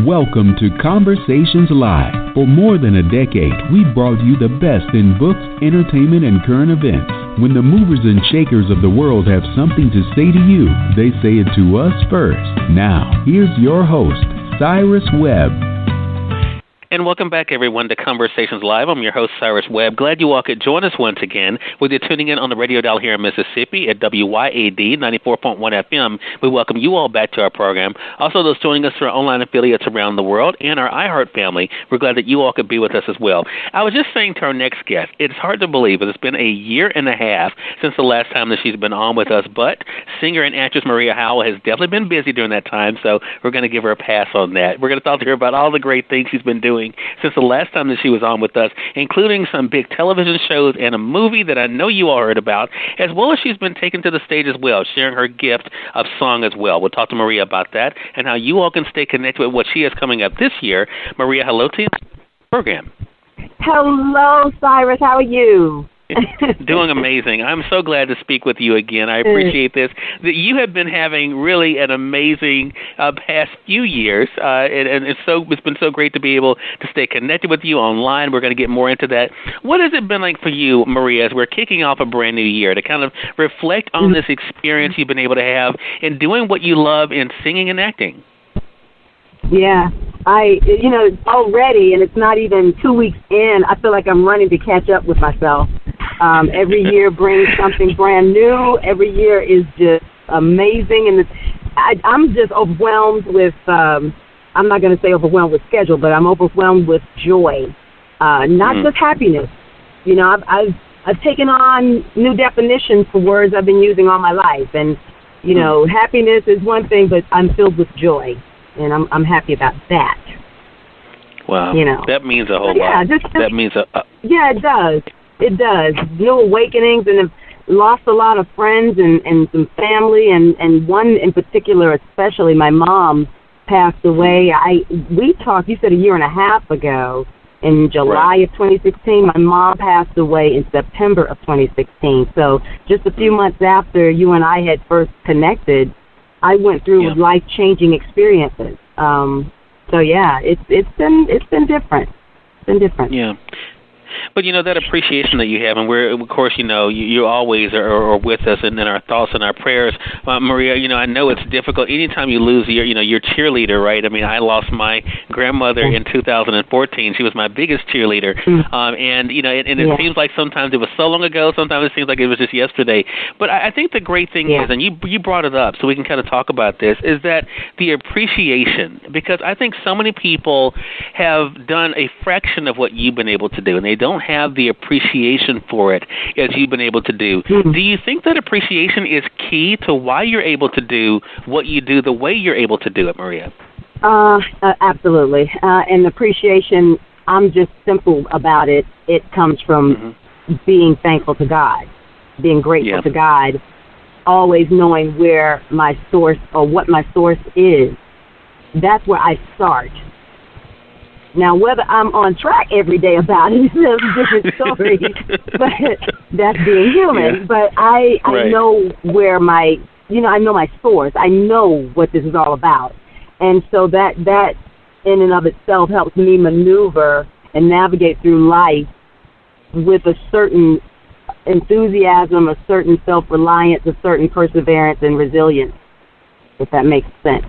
Welcome to Conversations Live. For more than a decade, we've brought you the best in books, entertainment, and current events. When the movers and shakers of the world have something to say to you, they say it to us first. Now, here's your host, Cyrus Webb. And welcome back, everyone, to Conversations Live. I'm your host, Cyrus Webb. Glad you all could join us once again. Whether you're tuning in on the radio dial here in Mississippi at WYAD 94.1 FM, we welcome you all back to our program. Also, those joining us through our online affiliates around the world and our iHeart family, we're glad that you all could be with us as well. I was just saying to our next guest, it's hard to believe, but it's been a year and a half since the last time that she's been on with us, but singer and actress Maria Howell has definitely been busy during that time, so we're going to give her a pass on that. We're going to talk to her about all the great things she's been doing since the last time that she was on with us, including some big television shows and a movie that I know you all heard about, as well as she's been taken to the stage as well, sharing her gift of song as well. We'll talk to Maria about that and how you all can stay connected with what she has coming up this year. Maria, hello to you on the program. Hello, Cyrus. How are you? Doing amazing. I'm so glad to speak with you again. I appreciate this. You have been having really an amazing past few years, and it's been so great to be able to stay connected with you online. We're going to get more into that. What has it been like for you, Maria, as we're kicking off a brand new year, to kind of reflect on this experience you've been able to have in doing what you love in singing and acting? Yeah, already, and it's not even 2 weeks in, I feel like I'm running to catch up with myself. Every year brings something brand new. Every year is just amazing, and I'm just overwhelmed with, I'm not going to say overwhelmed with schedule, but I'm overwhelmed with joy, not just happiness. You know, I've taken on new definitions for words I've been using all my life, and, you know, happiness is one thing, but I'm filled with joy. And I'm happy about that. Wow. You know. That means a whole lot. That means yeah, it does. It does. New awakenings, and have lost a lot of friends and some family, and one in particular, especially my mom, passed away. We talked, you said a year and a half ago, in July of 2016. My mom passed away in September of 2016. So just a few months after you and I had first connected, I went through life-changing experiences. So yeah, it's been different. It's been different. Yeah. But, you know, that appreciation that you have, and we're, of course, you know, you always are with us and in our thoughts and our prayers. Maria, you know, I know it's difficult. Anytime you lose your cheerleader, right? I mean, I lost my grandmother in 2014. She was my biggest cheerleader. And, you know, it seems like sometimes it was so long ago. Sometimes it seems like it was just yesterday. But I think the great thing is, and you brought it up so we can kind of talk about this, is that the appreciation, because I think so many people have done a fraction of what you've been able to do, and they don't have the appreciation for it as you've been able to do. Do you think that appreciation is key to why you're able to do what you do the way you're able to do it, Maria? Absolutely. And appreciation, I'm just simple about it. It comes from being thankful to God, being grateful to God, always knowing where my source or what my source is. That's where I start. Now, whether I'm on track every day about it is a different story, but that's being human. But I know where I know my source. I know what this is all about. And so that in and of itself helps me maneuver and navigate through life with a certain enthusiasm, a certain self-reliance, a certain perseverance and resilience, if that makes sense.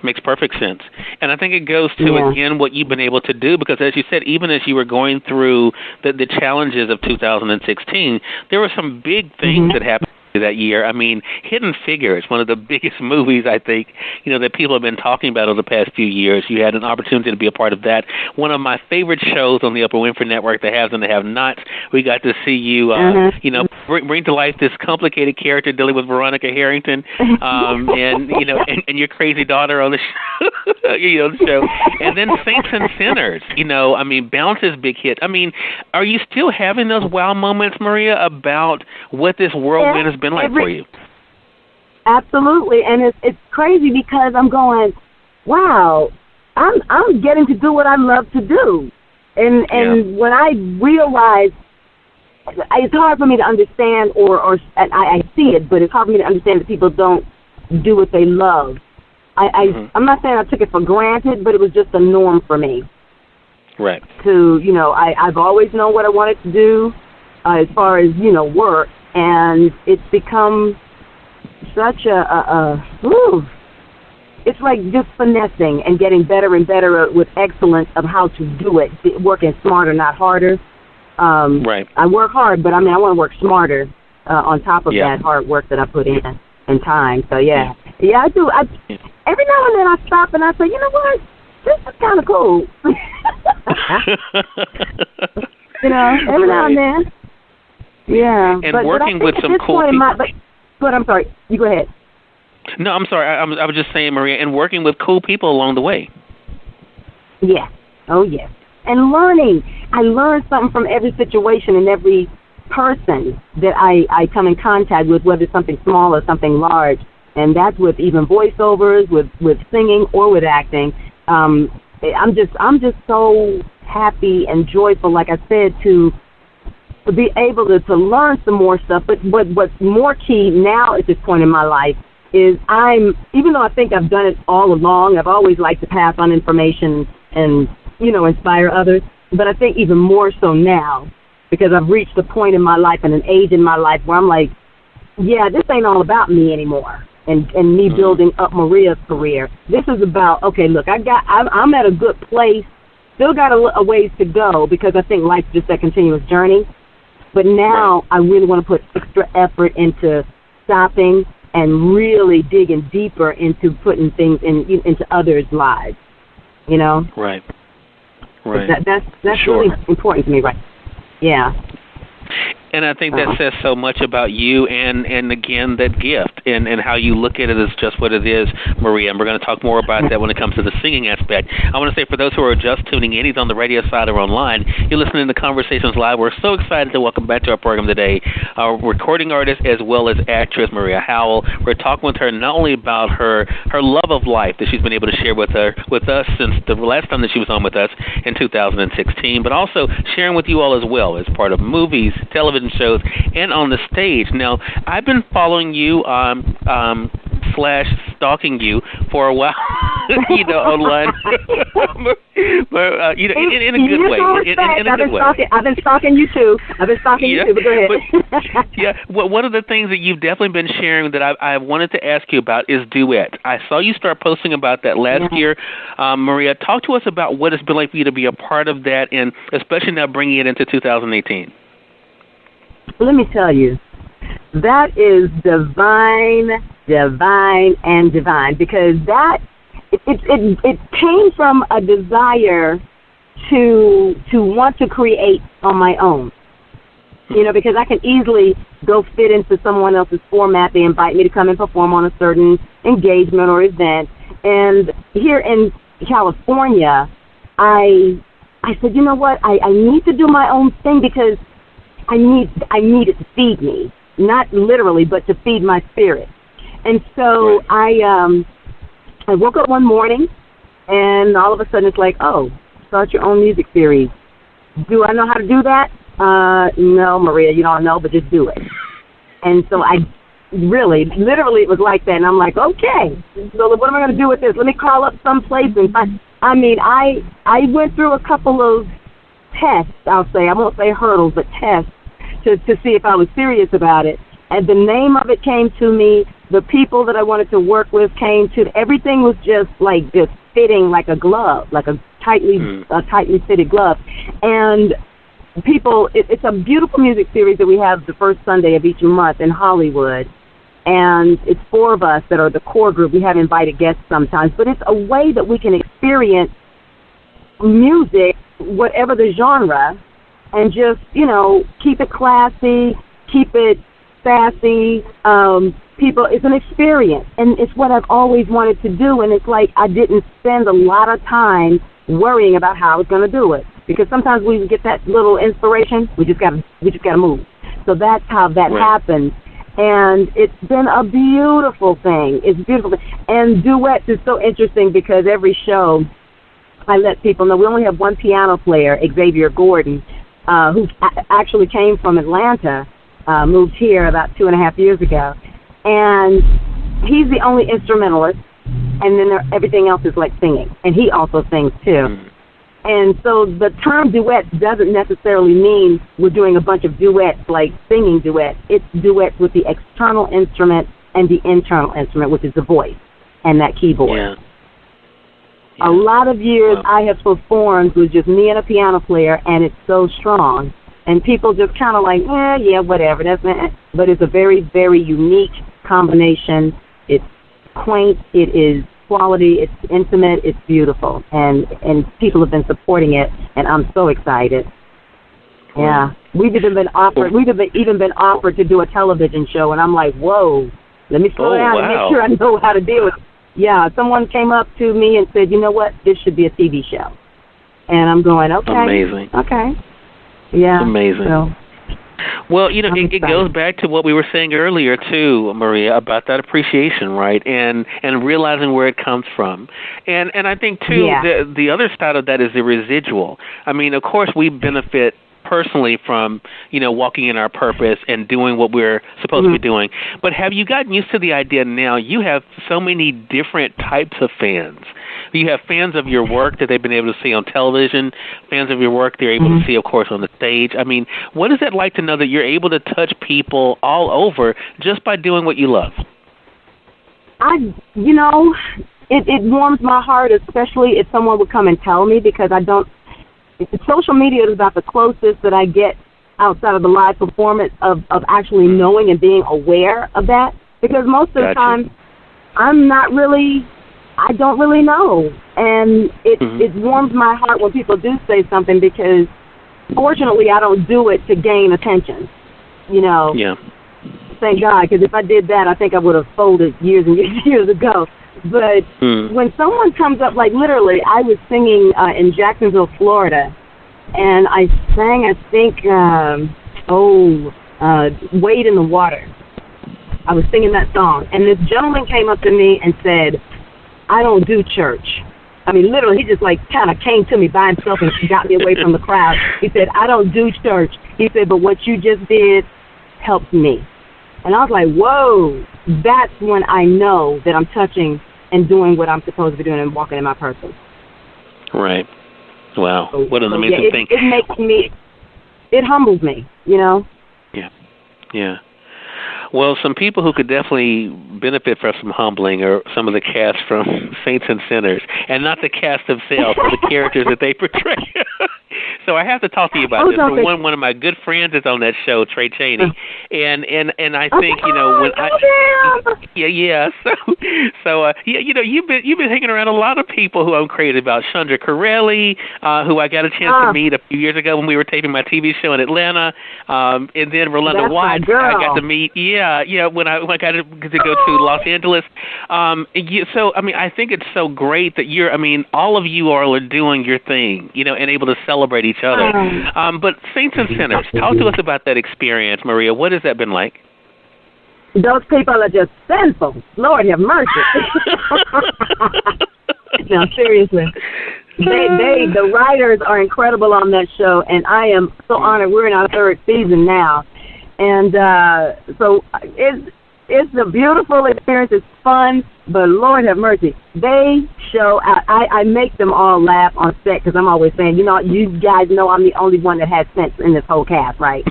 Makes perfect sense. And I think it goes to, again, what you've been able to do, because as you said, even as you were going through the challenges of 2016, there were some big things that happened that year. I mean, Hidden Figures, one of the biggest movies, I think, you know, that people have been talking about over the past few years. You had an opportunity to be a part of that. One of my favorite shows on the Oprah Winfrey Network, The Haves and the Have-Nots. We got to see you, you know, bring to life this complicated character dealing with Veronica Harrington, and you know, and your crazy daughter on the show, you know, the show, and then Saints and Sinners. You know, I mean, Bounce's big hit. I mean, are you still having those wow moments, Maria, about what this whirlwind has been like for you? Absolutely, and it's crazy because I'm going, wow, I'm getting to do what I love to do, and when I realize, it's hard for me to understand, or I see it, but it's hard for me to understand that people don't do what they love. I'm not saying I took it for granted, but it was just a norm for me. Right. To, I've always known what I wanted to do as far as, work, and it's become such it's like just finessing and getting better and better with excellence of how to do it, working smarter, not harder. Right. I work hard, but I want to work smarter on top of that hard work that I put in and time. So, yeah, I do. Every now and then I stop and I say, you know what? This is kind of cool. Every now and then. Yeah. And working with some cool people. But I'm sorry. You go ahead. No, I'm sorry. I was just saying, Maria, and working with cool people along the way. Yeah. Oh, yes. And learning. I learn something from every situation and every person that I come in contact with, whether it's something small or something large. And that's with even voiceovers, with singing, or with acting. I'm just so happy and joyful, like I said, to be able to learn some more stuff. But what's more key now at this point in my life is even though I think I've done it all along, I've always liked to pass on information and, inspire others. But I think even more so now, because I've reached a point in my life and an age in my life where I'm like, yeah, this ain't all about me anymore. And me building up Maria's career. This is about, okay, look, I'm at a good place. Still got a ways to go because I think life's just a continuous journey. But now I really want to put extra effort into stopping and really digging deeper into putting things into others' lives. Right. That's sure. really important to me, right? Yeah. And I think that says so much about you and again, that gift and how you look at it as just what it is, Maria. And we're going to talk more about that when it comes to the singing aspect. I want to say for those who are just tuning in, either on the radio side or online, you're listening to Conversations Live. We're so excited to welcome back to our program today our recording artist as well as actress, Maria Howell. We're talking with her not only about her love of life that she's been able to share with us since the last time that she was on with us in 2016, but also sharing with you all as well as part of movies, television shows, and on the stage. Now, I've been following you / stalking you for a while, online, but in a good way. In a good way. I've been stalking you too. But go ahead. Yeah. Well, one of the things that you've definitely been sharing that I wanted to ask you about is duet. I saw you start posting about that last year. Maria, talk to us about what it's been like for you to be a part of that, and especially now bringing it into 2018. Let me tell you, that is divine, because that it came from a desire to want to create on my own. Because I can easily go fit into someone else's format. They invite me to come and perform on a certain engagement or event. And here in California, I said, you know what, I need to do my own thing because I need it to feed me, not literally, but to feed my spirit. And so I woke up one morning, and all of a sudden it's like, oh, start your own music series. Do I know how to do that? No, Maria, you don't know, but just do it. And so I literally it was like that, and I'm like, okay, so what am I going to do with this? Let me call up some place and find. I went through a couple of tests, I'll say. I won't say hurdles, but tests. To see if I was serious about it. And the name of it came to me. The people that I wanted to work with came to. Everything was just fitting like a glove, like a tightly fitted glove. And people, it's a beautiful music series that we have the first Sunday of each month in Hollywood. And it's 4 of us that are the core group. We have invited guests sometimes. But it's a way that we can experience music, whatever the genre, and just, keep it classy, keep it sassy. It's an experience, and it's what I've always wanted to do, and it's like I didn't spend a lot of time worrying about how I was going to do it, because sometimes we get that little inspiration, we just got to move. So that's how that happened, and it's been a beautiful thing. It's beautiful, and duets is so interesting because every show I let people know we only have one piano player, Xavier Gordon, who actually came from Atlanta, moved here about 2.5 years ago. And he's the only instrumentalist. and then everything else is like singing. And he also sings too. And so the term duet doesn't necessarily mean we're doing a bunch of duets like singing duets. It's duets with the external instrument and the internal instrument, which is the voice and that keyboard. Yeah. A lot of years I have performed with just me and a piano player, and it's so strong. And people just kind of like, yeah, whatever. But it's a very, very unique combination. It's quaint. It is quality. It's intimate. It's beautiful. And people have been supporting it, and I'm so excited. Yeah. We've even been offered to do a television show, and I'm like, whoa, let me slow down and make sure I know how to deal with it. Yeah, someone came up to me and said, you know what, this should be a TV show. And I'm going, okay. Amazing. Okay. Yeah. Amazing. So, well, it goes back to what we were saying earlier, too, Maria, about that appreciation, right, and realizing where it comes from. And I think, too, the other side of that is the residual. I mean, of course, we benefit personally from, walking in our purpose and doing what we're supposed to be doing. But have you gotten used to the idea now you have so many different types of fans? You have fans of your work that they've been able to see on television, fans of your work they're able to see, of course, on the stage. I mean, what is it like to know that you're able to touch people all over just by doing what you love? It warms my heart, especially if someone would come and tell me, because social media is about the closest that I get outside of the live performance of actually knowing and being aware of that. Because most of the time, I don't really know. And it warms my heart when people do say something, because fortunately I don't do it to gain attention, Yeah. Thank God, because if I did that, I think I would have folded years and years ago. But when someone comes up, like literally, I was singing in Jacksonville, Florida, and I sang, I think, Wade in the Water. I was singing that song, and this gentleman came up to me and said, I don't do church. I mean, literally, he just kind of came to me by himself and got me away from the crowd. He said, I don't do church. He said, but what you just did helped me. And I was like, whoa, that's when I know that I'm touching and doing what I'm supposed to be doing and walking in my purpose. Right. Wow. What an amazing thing. It makes me, it humbles me, Yeah. Yeah. Well, some people who could definitely benefit from some humbling are some of the cast from Saints and Sinners, and not the cast themselves, but the characters that they portray. So I have to talk to you about this. For one of my good friends is on that show, Trey Chaney, and I think when you've been hanging around a lot of people who I'm crazy about. Chandra Corelli, who I got a chance to meet a few years ago when we were taping my TV show in Atlanta, and then Rolanda Watts I got to meet. When I got to go to Los Angeles. So I mean, I think it's so great that all of you are doing your thing, and able to celebrate each other. But Saints and Sinners, talk to us about that experience, Maria. What has that been like? Those people are just sinful. Lord have mercy. No, seriously. The writers are incredible on that show, and I am so honored. We're in our third season now. And so it's a beautiful experience. It's fun, but Lord have mercy. They show out. I make them all laugh on set, because I'm always saying, you guys know I'm the only one that has sense in this whole cast, right?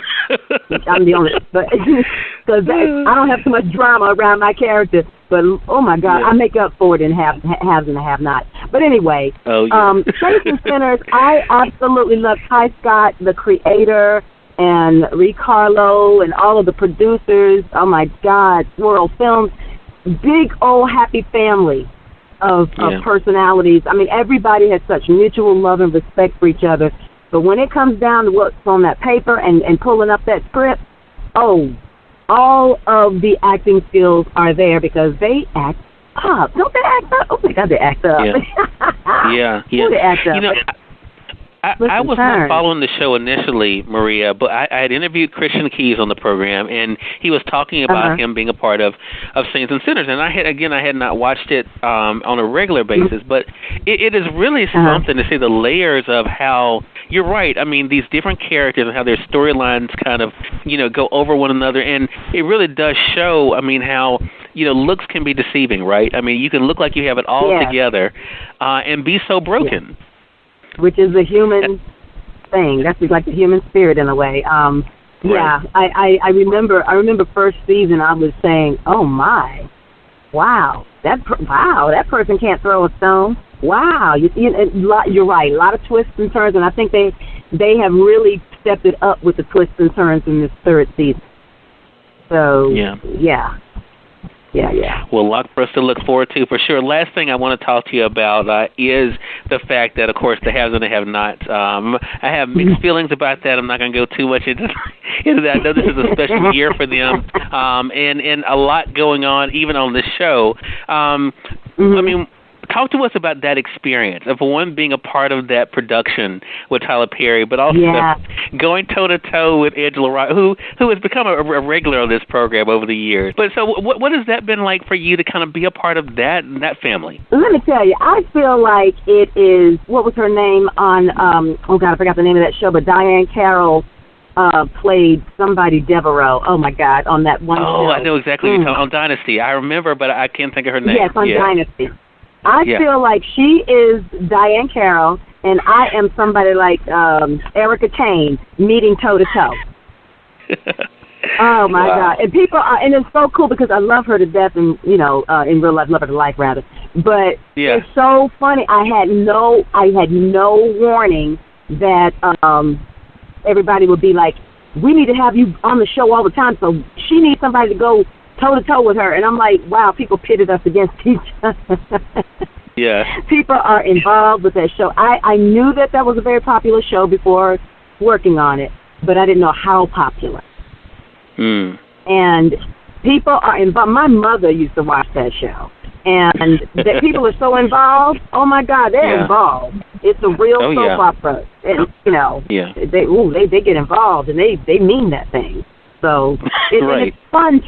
I'm the only, but because I don't have too much drama around my character. But oh my God, I make up for it in haves and have-nots. But anyway, Saints and Sinners, I absolutely love Ty Scott, the creator, and Rick Harlow and all of the producers. Oh my God, Swirl Films, big old happy family of personalities. I mean, everybody has such mutual love and respect for each other. But when it comes down to what's on that paper and pulling up that script, all of the acting skills are there, because they act up. Don't they act up? Oh my God, they act up. Yeah. They act up. I was not following the show initially, Maria, but I had interviewed Christian Keys on the program, and he was talking about him being a part of Saints and Sinners, and I had not watched it on a regular basis, but it is really something to see the layers of how, you're right, I mean, these different characters and how their storylines kind of, go over one another, and it really does show, I mean, how, looks can be deceiving, right? I mean, you can look like you have it all together and be so broken. Which is a human thing. That's like the human spirit in a way. Right. Yeah, I remember first season I was saying, oh my, wow, that person can't throw a stone. Wow, you're right. A lot of twists and turns, and I think they have really stepped it up with the twists and turns in this third season. So yeah. Well, a lot for us to look forward to, for sure. Last thing I want to talk to you about is the fact that, of course, the haves and the have-nots. I have mixed feelings about that. I'm not going to go too much into that. I know this is a special year for them, and a lot going on, even on this show. I mean, talk to us about that experience of, one, being a part of that production with Tyler Perry, but also going toe-to-toe with Angela Rye, who has become a regular on this program over the years. But so what has that been like for you to kind of be a part of that and that family? Let me tell you, I feel like it is, what was her name on, I forgot the name of that show, but Diane Carroll played somebody, Devereaux. Oh, my God, on that one show. Oh, I know exactly what you're talking on Dynasty. I remember, but I can't think of her name. Yes, on Dynasty. I feel like she is Diane Carroll, and I am somebody like Erica Kane meeting toe-to-toe. Oh, my God. And people are, and it's so cool because I love her to death, and, in real life, love her to life, rather. But it's so funny. I had no warning that everybody would be like, we need to have you on the show all the time, so she needs somebody to go toe-to-toe with her. And I'm like, wow, people pitted us against each other. Yeah. People are involved with that show. I knew that was a very popular show before working on it, but I didn't know how popular. And people are involved. My mother used to watch that show. And that people are so involved. Oh, my God, they're involved. It's a real soap opera. And, they get involved, and they mean that thing. So it's fun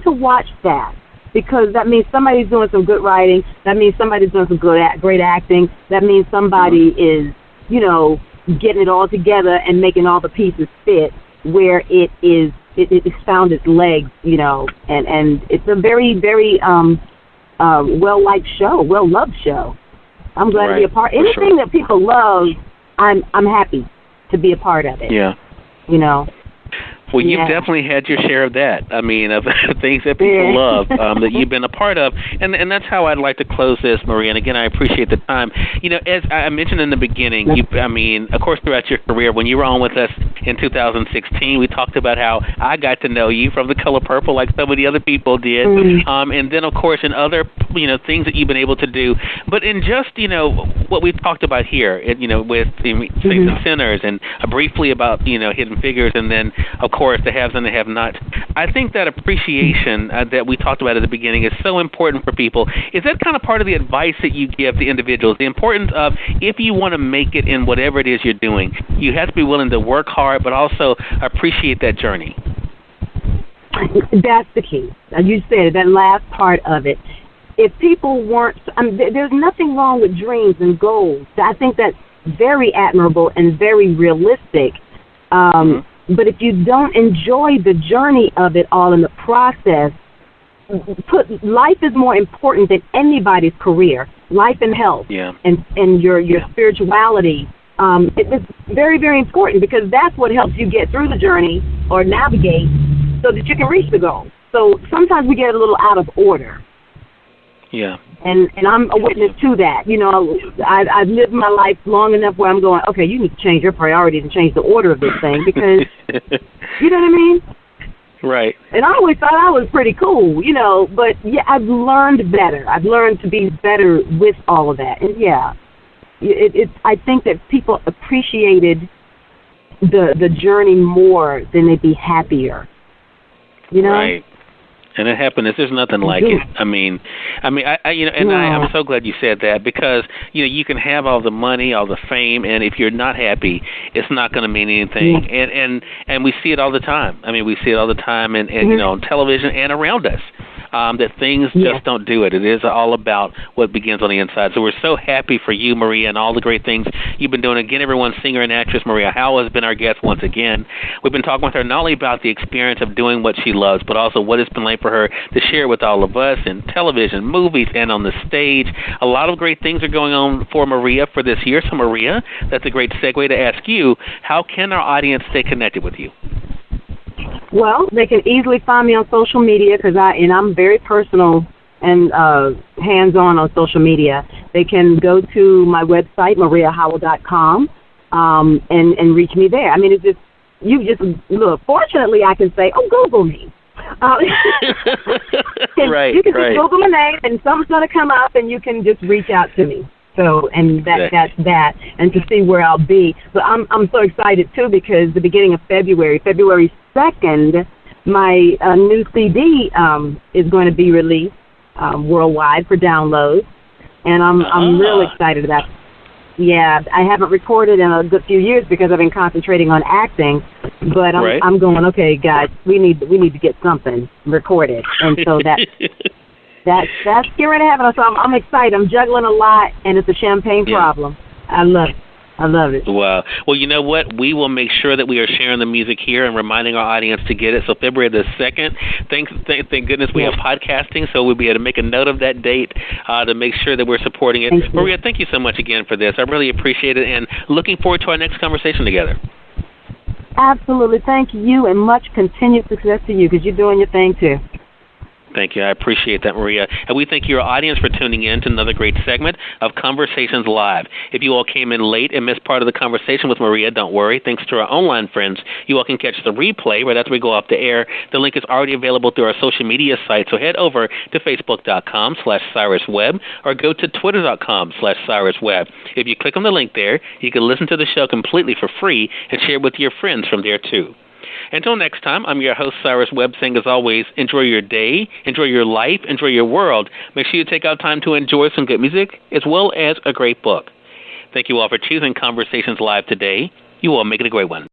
to watch that, because that means somebody's doing some good writing. That means somebody's doing some great acting. That means somebody is, getting it all together and making all the pieces fit where it's found its legs, and it's a very, very well-liked show, well-loved show. I'm glad to be a part. Anything that people love, I'm happy to be a part of it. Yeah. Well, you've definitely had your share of that. I mean, of things that people love that you've been a part of. And that's how I'd like to close this, Maria. And, again, I appreciate the time. As I mentioned in the beginning, of course, throughout your career, when you were on with us in 2016, we talked about how I got to know you from The Color Purple like so many other people did. And then, of course, in other, things that you've been able to do. But in just, what we've talked about here, with Saints and Sinners, and briefly about, Hidden Figures, and then, of course, the haves and the have-nots. I think that appreciation that we talked about at the beginning is so important for people. Is that kind of part of the advice that you give to individuals? The importance of, if you want to make it in whatever it is you're doing, you have to be willing to work hard, but also appreciate that journey. That's the key. You said that last part of it. If people weren't, there's nothing wrong with dreams and goals. I think that's very admirable and very realistic. But if you don't enjoy the journey of it all in the process, life is more important than anybody's career. Life and health, and your spirituality. It's very, very important, because that's what helps you get through the journey or navigate so that you can reach the goal. So sometimes we get a little out of order. Yeah. And I'm a witness to that. I've lived my life long enough where I'm going, okay, you need to change your priorities and change the order of this thing, because, you know what I mean? Right. And I always thought I was pretty cool, but I've learned better. I've learned to be better with all of that. And I think that people appreciated the journey more than they'd be happier. Right. And it happiness, there's nothing like it. I'm so glad you said that, because you can have all the money, all the fame, and if you're not happy, it's not going to mean anything. And we see it all the time. I mean, we see it all the time, and on television and around us. That things just don't do it. It is all about what begins on the inside. So we're so happy for you, Maria, and all the great things you've been doing. Again, everyone, singer and actress Maria Howell has been our guest once again. We've been talking with her not only about the experience of doing what she loves, but also what it's been like for her to share with all of us in television, movies, and on the stage. A lot of great things are going on for Maria for this year. So, Maria, that's a great segue to ask you, how can our audience stay connected with you? Well, they can easily find me on social media, because I'm very personal and hands-on social media. They can go to my website, mariahowell.com, and reach me there. I mean, it's just, you just look. Fortunately, I can say, Google me. Right, you can just Google my name, and something's going to come up, and you can just reach out to me. So, and that's that, and to see where I'll be. But I'm so excited too, because the beginning of February 2nd, my new CD is going to be released worldwide for download, and I'm real excited about it. Yeah, I haven't recorded in a good few years because I've been concentrating on acting, but I'm going, okay, guys, we need to get something recorded, and so that's getting ready to happen. So I'm excited. I'm juggling a lot, and it's a champagne problem. I love it. I love it. Wow. Well, you know what? We will make sure that we are sharing the music here and reminding our audience to get it. So February the 2nd, thank goodness we have podcasting, so we'll be able to make a note of that date to make sure that we're supporting it. Maria, thank you so much again for this. I really appreciate it, and looking forward to our next conversation together. Absolutely. Thank you, and much continued success to you, because you're doing your thing, too. Thank you. I appreciate that, Maria. And we thank your audience for tuning in to another great segment of Conversations Live. If you all came in late and missed part of the conversation with Maria, don't worry. Thanks to our online friends, you all can catch the replay right after we go off the air. The link is already available through our social media site, so head over to facebook.com/Cyrus Webb or go to twitter.com/Cyrus Webb. If you click on the link there, you can listen to the show completely for free and share it with your friends from there, too. Until next time, I'm your host, Cyrus Webb, saying, as always, enjoy your day, enjoy your life, enjoy your world. Make sure you take out time to enjoy some good music as well as a great book. Thank you all for choosing Conversations Live today. You all make it a great one.